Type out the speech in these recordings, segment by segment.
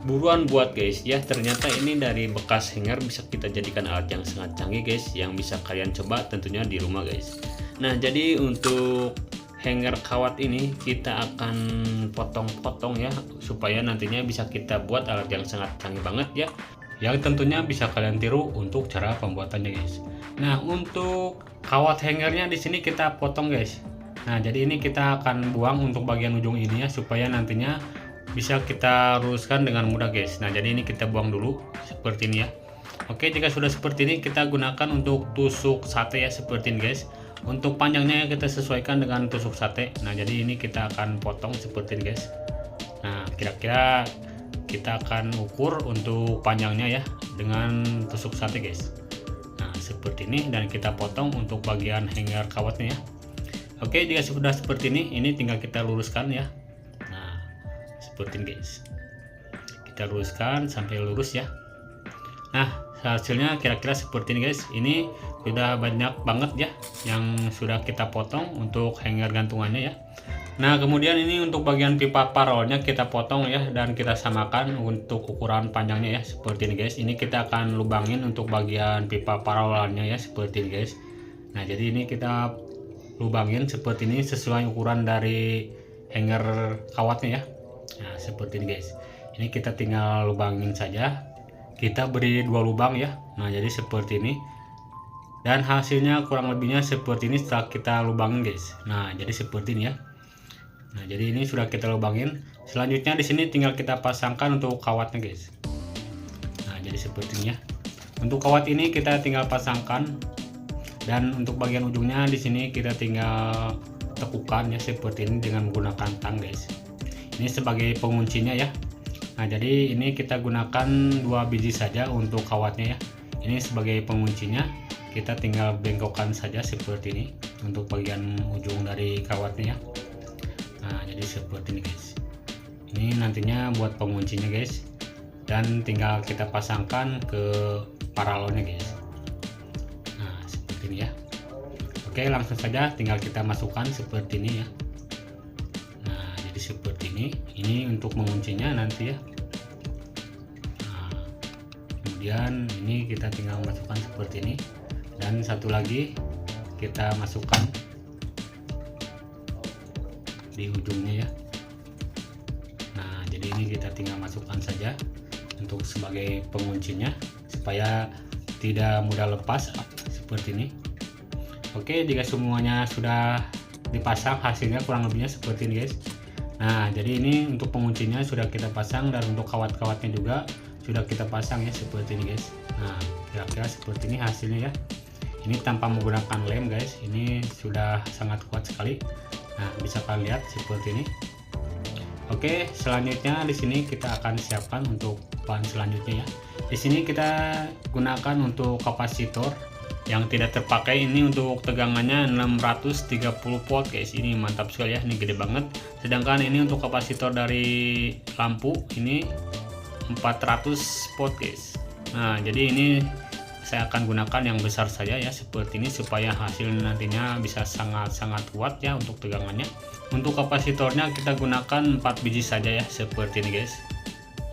buruan buat guys ya, ternyata ini dari bekas hanger bisa kita jadikan alat yang sangat canggih guys, yang bisa kalian coba tentunya di rumah guys. Nah jadi untuk hanger kawat ini kita akan potong-potong ya, supaya nantinya bisa kita buat alat yang sangat canggih banget ya, yang tentunya bisa kalian tiru untuk cara pembuatannya guys. Nah untuk kawat hangernya di sini kita potong guys. Nah jadi ini kita akan buang untuk bagian ujung ini ya, supaya nantinya bisa kita luruskan dengan mudah guys. Nah jadi ini kita buang dulu seperti ini ya. Oke, jika sudah seperti ini kita gunakan untuk tusuk sate ya, seperti ini guys. Untuk panjangnya kita sesuaikan dengan tusuk sate. Nah jadi ini kita akan potong seperti ini guys. Nah kira-kira kita akan ukur untuk panjangnya ya dengan tusuk sate guys. Nah seperti ini, dan kita potong untuk bagian hanger kawatnya ya. Oke, jika sudah seperti ini tinggal kita luruskan ya. Seperti ini guys, kita luruskan sampai lurus ya. Nah hasilnya kira-kira seperti ini guys. Ini sudah banyak banget ya yang sudah kita potong untuk hanger gantungannya ya. Nah kemudian ini untuk bagian pipa paralnya kita potong ya, dan kita samakan untuk ukuran panjangnya ya, seperti ini guys. Ini kita akan lubangin untuk bagian pipa paralelnya ya, seperti ini guys. Nah jadi ini kita lubangin seperti ini sesuai ukuran dari hanger kawatnya ya. Nah seperti ini guys, ini kita tinggal lubangin saja, kita beri 2 lubang ya. Nah jadi seperti ini, dan hasilnya kurang lebihnya seperti ini setelah kita lubangin guys. Nah jadi seperti ini ya. Nah jadi ini sudah kita lubangin. Selanjutnya di sini tinggal kita pasangkan untuk kawatnya guys. Nah jadi seperti ini ya. Untuk kawat ini kita tinggal pasangkan, dan untuk bagian ujungnya di sini kita tinggal tekukan ya, seperti ini dengan menggunakan tang guys. Ini sebagai penguncinya ya. Nah jadi ini kita gunakan 2 biji saja untuk kawatnya ya. Ini sebagai penguncinya, kita tinggal bengkokkan saja seperti ini untuk bagian ujung dari kawatnya ya. Nah jadi seperti ini guys. Ini nantinya buat penguncinya guys, dan tinggal kita pasangkan ke paralonnya guys. Nah seperti ini ya. Oke, langsung saja tinggal kita masukkan seperti ini ya. Seperti ini untuk menguncinya nanti ya. Nah, kemudian ini kita tinggal masukkan seperti ini, dan satu lagi kita masukkan di ujungnya ya. Nah jadi ini kita tinggal masukkan saja untuk sebagai penguncinya supaya tidak mudah lepas seperti ini. Oke, jika semuanya sudah dipasang, hasilnya kurang lebihnya seperti ini guys. Nah jadi ini untuk penguncinya sudah kita pasang, dan untuk kawat-kawatnya juga sudah kita pasang ya, seperti ini guys. Nah kira-kira seperti ini hasilnya ya. Ini tanpa menggunakan lem guys, ini sudah sangat kuat sekali. Nah bisa kalian lihat seperti ini. Oke, selanjutnya di sini kita akan siapkan untuk bahan selanjutnya ya. Di sini kita gunakan untuk kapasitor yang tidak terpakai. Ini untuk tegangannya 630 volt guys. Ini mantap sekali ya, ini gede banget. Sedangkan ini untuk kapasitor dari lampu ini 400 volt guys. Nah jadi ini saya akan gunakan yang besar saja ya, seperti ini, supaya hasil nantinya bisa sangat-sangat kuat ya untuk tegangannya. Untuk kapasitornya kita gunakan 4 biji saja ya, seperti ini guys.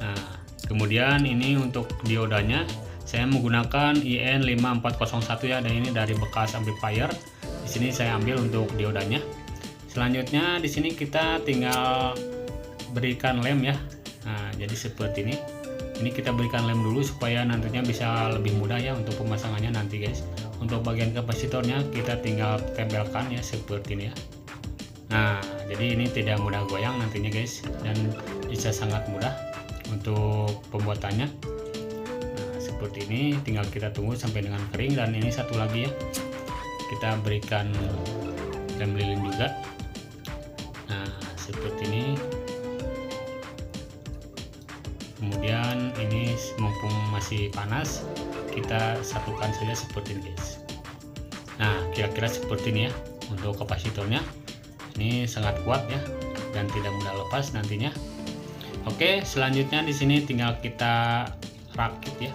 Nah kemudian ini untuk diodanya saya menggunakan IN5401 ya, dan ini dari bekas amplifier. Di sini saya ambil untuk diodanya. Selanjutnya di sini kita tinggal berikan lem ya. Nah jadi seperti ini. Ini kita berikan lem dulu supaya nantinya bisa lebih mudah ya untuk pemasangannya nanti guys. Untuk bagian kapasitornya kita tinggal tempelkan ya, seperti ini ya. Nah jadi ini tidak mudah goyang nantinya guys, dan bisa sangat mudah untuk pembuatannya. Nah seperti ini, tinggal kita tunggu sampai dengan kering. Dan ini satu lagi ya, kita berikan lem lilin juga. Nah seperti ini. Kemudian ini mumpung masih panas, kita satukan saja seperti ini guys. Nah kira-kira seperti ini ya untuk kapasitornya. Ini sangat kuat ya, dan tidak mudah lepas nantinya. Oke, selanjutnya di sini tinggal kita rakit ya.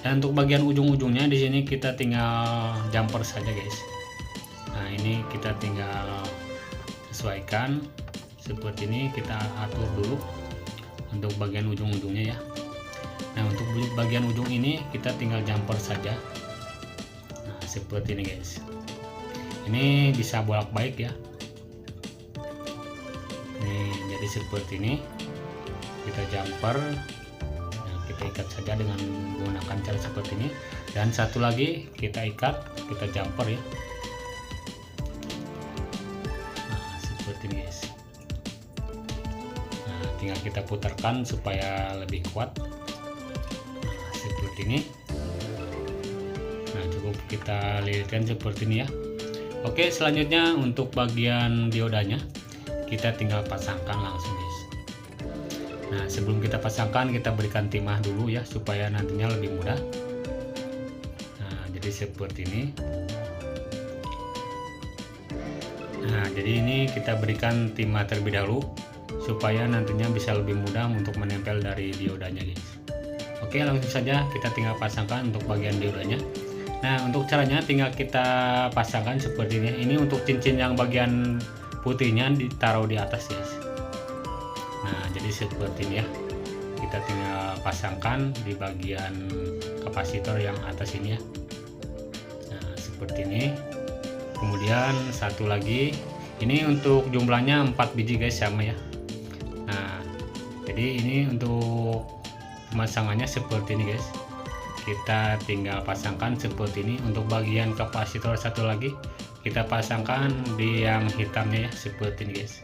Dan untuk bagian ujung-ujungnya di sini kita tinggal jumper saja guys. Nah ini kita tinggal sesuaikan seperti ini, kita atur dulu untuk bagian ujung-ujungnya ya. Nah, untuk bagian ujung ini kita tinggal jumper saja. Nah, seperti ini guys. Ini bisa bolak-balik ya. Nih, jadi seperti ini. Kita jumper. Nah, kita ikat saja dengan menggunakan cara seperti ini. Dan satu lagi kita ikat, kita jumper ya. Nah, seperti ini guys. Nah, tinggal kita putarkan supaya lebih kuat. Seperti ini. Nah, cukup kita lilitkan seperti ini ya. Oke, selanjutnya untuk bagian diodanya kita tinggal pasangkan langsung guys. Nah, sebelum kita pasangkan kita berikan timah dulu ya supaya nantinya lebih mudah. Nah, jadi seperti ini. Nah, jadi ini kita berikan timah terlebih dahulu supaya nantinya bisa lebih mudah untuk menempel dari diodanya guys. Oke, langsung saja kita tinggal pasangkan untuk bagian diodanya. Nah, untuk caranya tinggal kita pasangkan seperti ini. Ini untuk cincin yang bagian putihnya ditaruh di atas guys. Nah, jadi seperti ini ya. Kita tinggal pasangkan di bagian kapasitor yang atas ini ya. Nah, seperti ini. Kemudian satu lagi. Ini untuk jumlahnya 4 biji guys, sama ya. Nah, jadi ini untuk pemasangannya seperti ini guys. Kita tinggal pasangkan seperti ini. Untuk bagian kapasitor satu lagi kita pasangkan di yang hitamnya ya, seperti ini guys.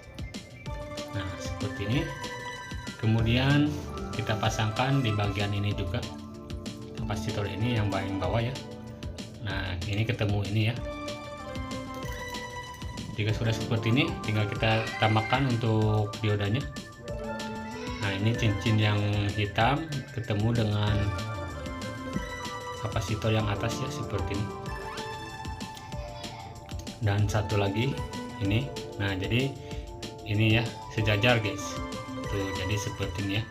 Nah, seperti ini. Kemudian kita pasangkan di bagian ini juga kapasitor ini yang bagian bawah ya. Nah, ini ketemu ini ya. Jika sudah seperti ini tinggal kita tambahkan untuk diodanya. Nah, ini cincin yang hitam ketemu dengan kapasitor yang atas ya, seperti ini. Dan satu lagi ini. Nah, jadi ini ya sejajar guys. Tuh, jadi seperti ini ya.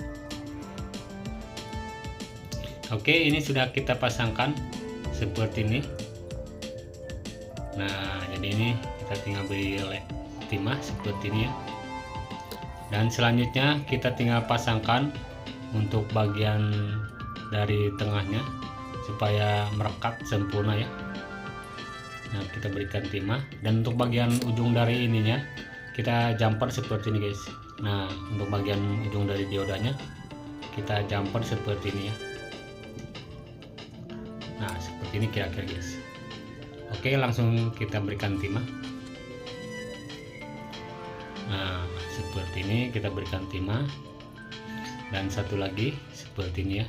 Oke, ini sudah kita pasangkan seperti ini. Nah, jadi ini kita tinggal beri timah seperti ini ya. Dan selanjutnya kita tinggal pasangkan untuk bagian dari tengahnya supaya merekat sempurna ya. Nah, kita berikan timah. Dan untuk bagian ujung dari ininya kita jumper seperti ini guys. Nah, untuk bagian ujung dari diodanya kita jumper seperti ini ya. Nah, seperti ini kira-kira guys. Oke, langsung kita berikan timah. Nah, seperti ini kita berikan timah. Dan satu lagi seperti ini ya.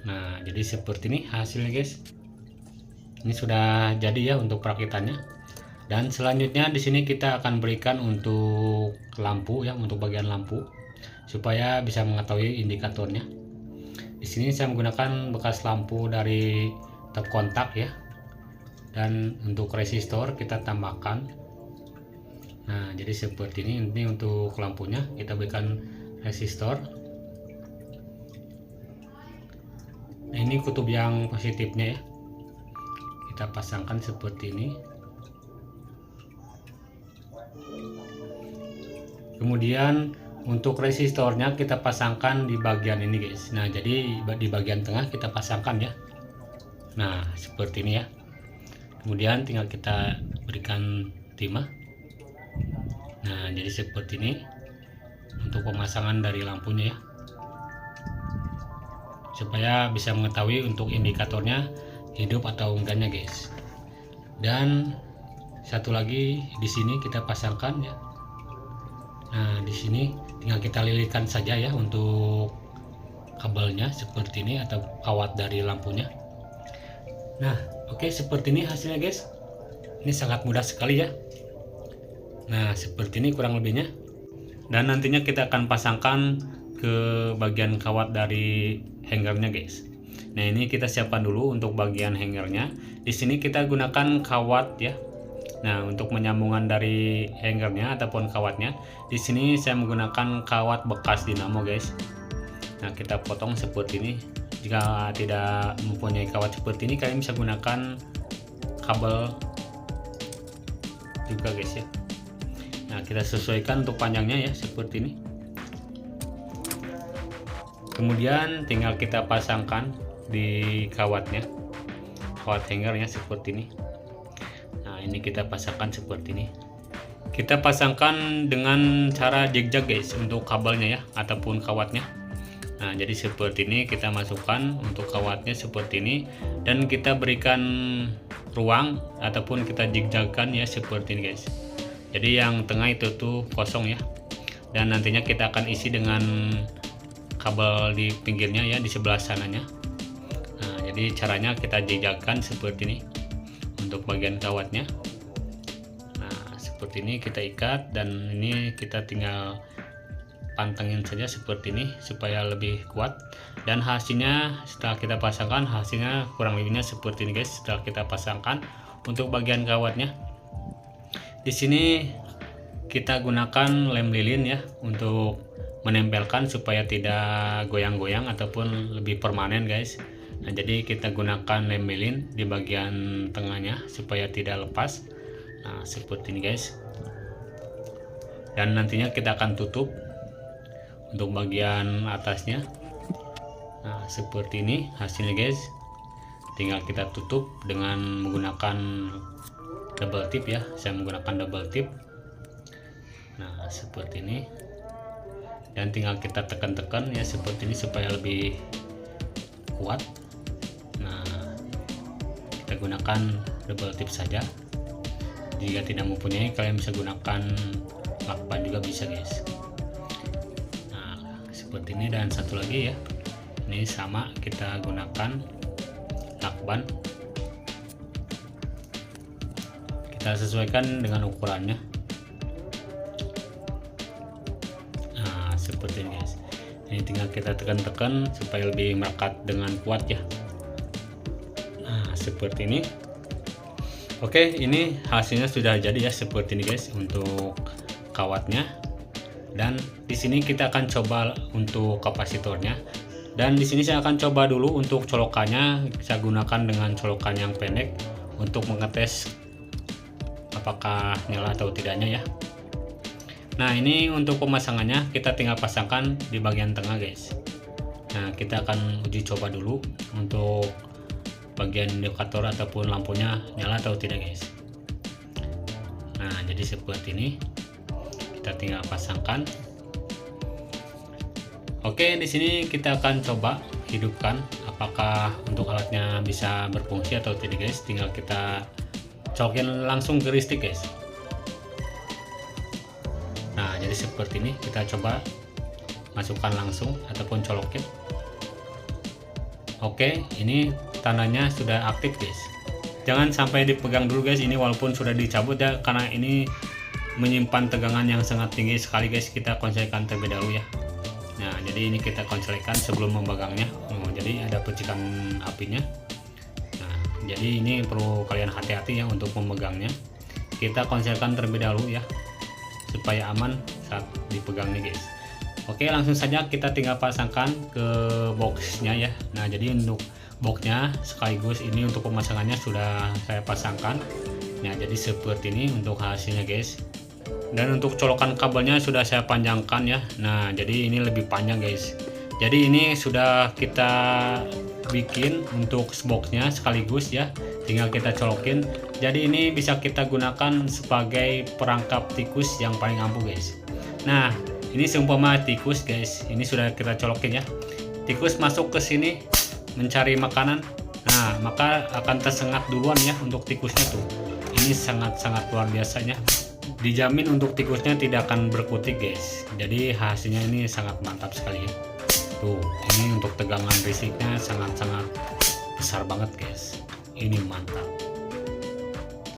Nah, jadi seperti ini hasilnya guys. Ini sudah jadi ya untuk perakitannya. Dan selanjutnya di sini kita akan berikan untuk lampu ya, untuk bagian lampu supaya bisa mengetahui indikatornya. Di sini saya menggunakan bekas lampu dari top kontak ya. Dan untuk resistor kita tambahkan. Nah, jadi seperti ini. Ini untuk lampunya kita berikan resistor. Nah, ini kutub yang positifnya ya. Kita pasangkan seperti ini. Kemudian untuk resistornya kita pasangkan di bagian ini guys. Nah, jadi di bagian tengah kita pasangkan ya. Nah, seperti ini ya. Kemudian tinggal kita berikan timah. Nah, jadi seperti ini untuk pemasangan dari lampunya ya. Supaya bisa mengetahui untuk indikatornya hidup atau enggaknya guys. Dan satu lagi di sini kita pasangkan ya. Nah, di sini tinggal kita lilitkan saja ya untuk kabelnya seperti ini atau kawat dari lampunya. Nah, oke, seperti ini hasilnya guys. Ini sangat mudah sekali ya. Nah, seperti ini kurang lebihnya. Dan nantinya kita akan pasangkan ke bagian kawat dari hangernya guys. Nah, ini kita siapkan dulu untuk bagian hangernya. Di sini kita gunakan kawat ya. Nah, untuk menyambungan dari hangernya ataupun kawatnya, di sini saya menggunakan kawat bekas dinamo guys. Nah, kita potong seperti ini. Jika tidak mempunyai kawat seperti ini, kalian bisa gunakan kabel juga guys ya. Nah, kita sesuaikan untuk panjangnya ya seperti ini. Kemudian tinggal kita pasangkan di kawatnya, kawat hangernya seperti ini. Nah, ini kita pasangkan seperti ini. Kita pasangkan dengan cara zigzag guys untuk kabelnya ya, ataupun kawatnya. Nah, jadi seperti ini kita masukkan untuk kawatnya seperti ini, dan kita berikan ruang ataupun kita zigzagkan ya seperti ini guys. Jadi yang tengah itu tuh kosong ya, dan nantinya kita akan isi dengan kabel di pinggirnya ya, di sebelah sananya. Nah, jadi caranya kita zigzagkan seperti ini untuk bagian kawatnya. Nah, seperti ini kita ikat, dan ini kita tinggal pantengin saja seperti ini supaya lebih kuat. Dan hasilnya setelah kita pasangkan, hasilnya kurang lebihnya seperti ini guys. Setelah kita pasangkan untuk bagian kawatnya, di sini kita gunakan lem lilin ya untuk menempelkan supaya tidak goyang-goyang ataupun lebih permanen guys. Nah, jadi kita gunakan lem lilin di bagian tengahnya supaya tidak lepas. Nah, seperti ini guys. Dan nantinya kita akan tutup untuk bagian atasnya. Nah, seperti ini hasilnya guys. Tinggal kita tutup dengan menggunakan double tip ya. Saya menggunakan double tip. Nah, seperti ini. Dan tinggal kita tekan-tekan ya seperti ini supaya lebih kuat. Nah, kita gunakan double tip saja. Jika tidak mempunyai, kalian bisa gunakan lakban juga bisa guys. Nah, seperti ini. Dan satu lagi ya, ini sama, kita gunakan lakban. Kita sesuaikan dengan ukurannya. Seperti ini guys. Ini tinggal kita tekan-tekan supaya lebih melekat dengan kuat ya. Nah, seperti ini. Oke, ini hasilnya sudah jadi ya seperti ini guys untuk kawatnya. Dan di sini kita akan coba untuk kapasitornya. Dan di sini saya akan coba dulu untuk colokannya. Saya gunakan dengan colokan yang pendek untuk mengetes apakah nyala atau tidaknya ya. Nah, ini untuk pemasangannya kita tinggal pasangkan di bagian tengah guys. Nah, kita akan uji coba dulu untuk bagian indikator ataupun lampunya nyala atau tidak guys. Nah, jadi seperti ini. Kita tinggal pasangkan. Oke, di sini kita akan coba hidupkan apakah untuk alatnya bisa berfungsi atau tidak guys. Tinggal kita colokin langsung ke listrik guys. Nah, jadi seperti ini kita coba masukkan langsung ataupun colokin. Oke, ini tandanya sudah aktif guys. Jangan sampai dipegang dulu guys, ini walaupun sudah dicabut ya, karena ini menyimpan tegangan yang sangat tinggi sekali guys. Kita konslekan terlebih dahulu ya. Nah, jadi ini kita konslekan sebelum memegangnya. Jadi ada percikan apinya. Nah, jadi ini perlu kalian hati-hati ya untuk memegangnya. Kita konslekan terlebih dahulu ya, supaya aman saat dipegang nih guys. Oke, langsung saja kita tinggal pasangkan ke boxnya ya. Nah, jadi untuk boxnya sekaligus ini untuk pemasangannya sudah saya pasangkan. Nah, jadi seperti ini untuk hasilnya guys. Dan untuk colokan kabelnya sudah saya panjangkan ya. Nah, jadi ini lebih panjang guys. Jadi ini sudah kita bikin untuk boxnya sekaligus ya, tinggal kita colokin. Jadi ini bisa kita gunakan sebagai perangkap tikus yang paling ampuh guys. Nah, ini seumpama tikus guys, ini sudah kita colokin ya. Tikus masuk ke sini mencari makanan, nah maka akan tersengat duluan ya untuk tikusnya tuh. Ini sangat-sangat luar biasanya, dijamin untuk tikusnya tidak akan berkutik guys. Jadi hasilnya ini sangat mantap sekali ya. Tuh, ini untuk tegangan listriknya sangat-sangat besar banget guys. Ini mantap.